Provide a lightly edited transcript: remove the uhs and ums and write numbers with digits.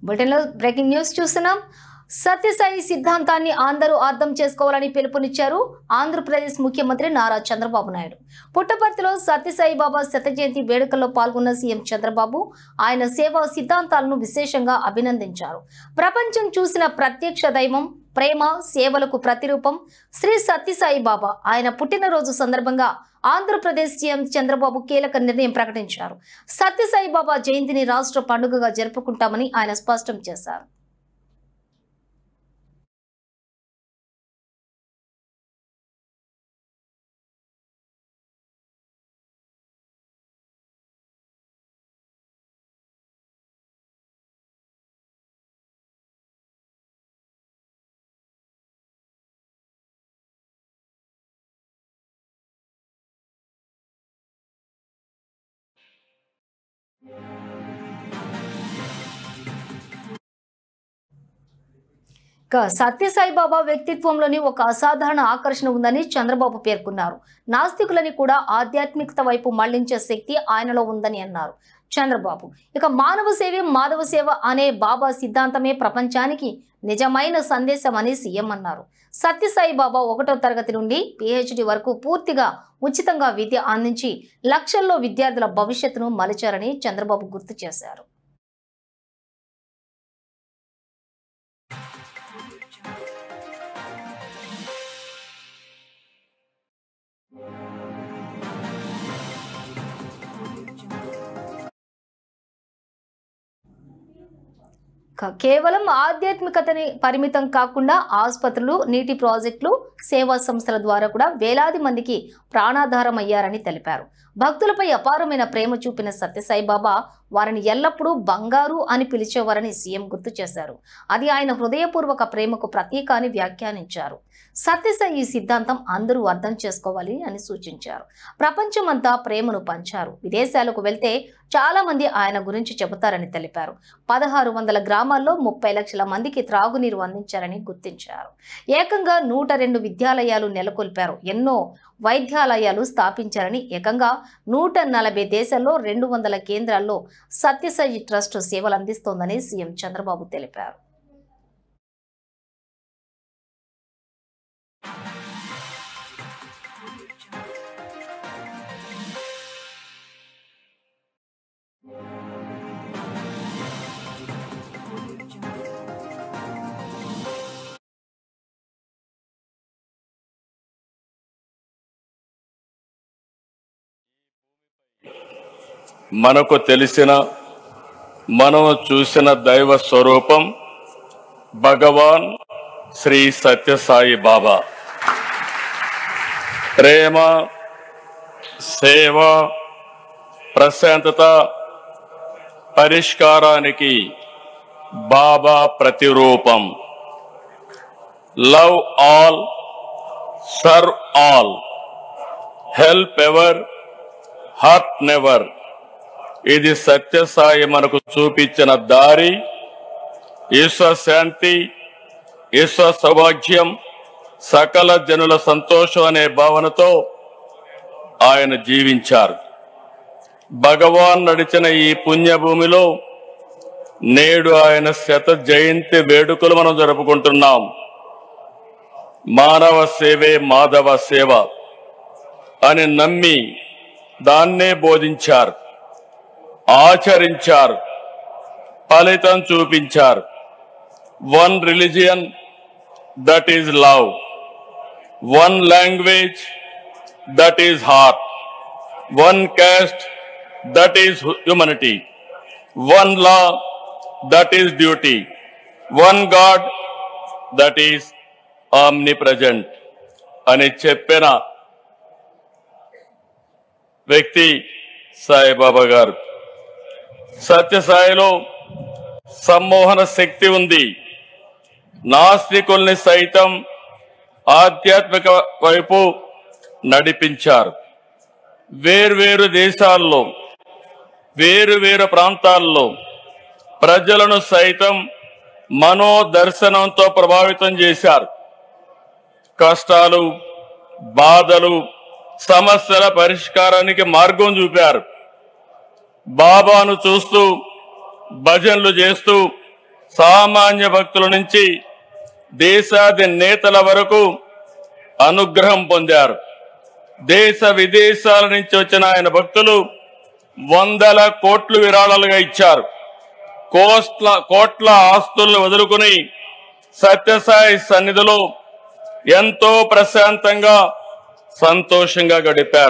బులెటిన్లో breaking news చూస్తున్నాం. సత్యసాయి సిద్ధాంతాన్ని అందరూ అర్థం చేసుకోవాలని పిలుపునిచ్చారు ఆంధ్రప్రదేశ్ ముఖ్యమంత్రి నారా చంద్రబాబు నాయుడు. పుట్టపర్తిలో సత్యసాయి బాబా శత జయంతి వేడుకల్లో పాల్గొన్న సీఎం చంద్రబాబు ఆయన సేవా సిద్ధాంతాలను విశేషంగా అభినందించారు. ప్రపంచం చూసిన ప్రత్యక్ష దైవం, ప్రేమ, సేవలకు ప్రతిరూపం శ్రీ సత్యసాయి బాబా. ఆయన పుట్టినరోజు సందర్భంగా ఆంధ్రప్రదేశ్ సీఎం చంద్రబాబు కీలక నిర్ణయం ప్రకటించారు. సత్యసాయి బాబా జయంతిని రాష్ట్ర పండుగగా జరుపుకుంటామని ఆయన స్పష్టం చేశారు. సత్యసాయి బాబా వ్యక్తిత్వంలోని ఒక అసాధారణ ఆకర్షణ ఉందని చంద్రబాబు పేర్కొన్నారు. నాస్తికులని కూడా ఆధ్యాత్మికత వైపు మళ్లించే శక్తి ఆయనలో ఉందని అన్నారు చంద్రబాబు. మానవ సేవే మాధవ సేవ అనే బాబా సిద్ధాంతమే ప్రపంచానికి నిజమైన సందేశం అని సీఎం అన్నారు. సత్యసాయి బాబా 1వ తరగతి నుండి PhD వరకు పూర్తిగా ఉచితంగా విద్య అందించి లక్షల్లో విద్యార్థుల భవిష్యత్తును మలిచారని చంద్రబాబు గుర్తు చేశారు. కేవలం ఆధ్యాత్మికతని పరిమితం కాకుండా ఆసుపత్రులు, నీటి ప్రాజెక్టులు, సేవా సంస్థల ద్వారా కూడా వేలాది మందికి ప్రాణాధారం అయ్యారని తెలిపారు. భక్తులపై అపారమైన ప్రేమ చూపిన సత్యసాయి బాబా వారిని ఎల్లప్పుడూ బంగారు అని పిలిచేవారని సీఎం గుర్తు చేశారు. అది ఆయన హృదయపూర్వక ప్రేమకు ప్రతీక అని వ్యాఖ్యానించారు. సత్యసాయి సిద్ధాంతం అందరూ అర్థం చేసుకోవాలి అని సూచించారు. ప్రపంచమంతా ప్రేమను పంచారు. విదేశాలకు వెళ్తే చాలా మంది ఆయన గురించి చెబుతారని తెలిపారు. 1600 గ్రామాల్లో 30 లక్షల మందికి త్రాగునీరు అందించారని గుర్తించారు. ఏకంగా 102 విద్యాలయాలు నెలకొల్పారు. ఎన్నో వైద్యాలయాలు స్థాపించారని, ఏకంగా 140 దేశాల్లో 200 కేంద్రాల్లో సత్యసాయి ట్రస్ట్ సేవలు అందిస్తోందని సీఎం చంద్రబాబు తెలిపారు. మనకు తెలిసిన, మనం చూసిన దైవ స్వరూపం భగవాన్ శ్రీ సత్యసాయి బాబా. ప్రేమ, సేవ, ప్రశాంతత, పరిష్కారానికి బాబా ప్రతిరూపం. Love all, serve all, help ever, hurt never. ఇది సత్యసాయి మనకు చూపించిన దారి. ఈశ్వర శాంతి, ఈశ్వర సౌభాగ్యం, సకల జనుల సంతోషం అనే భావనతో ఆయన జీవించారు. భగవాన్ నడిచిన ఈ పుణ్యభూమిలో నేడు ఆయన శత జయంతి వేడుకలు మనం జరుపుకుంటున్నాం. మానవ సేవే మాధవ సేవ అని నమ్మి దాన్నే బోధించారు, ఆచరించారు, ఫలితం చూపించారు. One religion, that is love. One language, that is heart. One caste, that is humanity. One law, that is duty. One God, that is omnipresent అని చెప్పిన వ్యక్తి సాయిబాబా గారు. సత్యసాయిలో సమ్మోహన శక్తి ఉంది. నాస్తికుల్ని సైతం ఆధ్యాత్మిక వైపు నడిపించారు. వేర్వేరు దేశాల్లో, వేరు ప్రాంతాల్లో ప్రజలను సైతం మనోదర్శనంతో ప్రభావితం చేశారు. కష్టాలు, బాధలు, సమస్యల పరిష్కారానికి మార్గం చూపారు. బాబాను చూస్తూ, భజనలు చేస్తూ, సామాన్య భక్తుల నుంచి దేశాది నేతల వరకు అనుగ్రహం పొందారు. దేశ విదేశాల నుంచి వచ్చిన ఆయన భక్తులు వందల కోట్లు విరాళాలుగా ఇచ్చారు. కోట్ల ఆస్తులను వదులుకుని సత్యసాయి సన్నిధిలో ఎంతో ప్రశాంతంగా సంతోషంగా గడిపారు.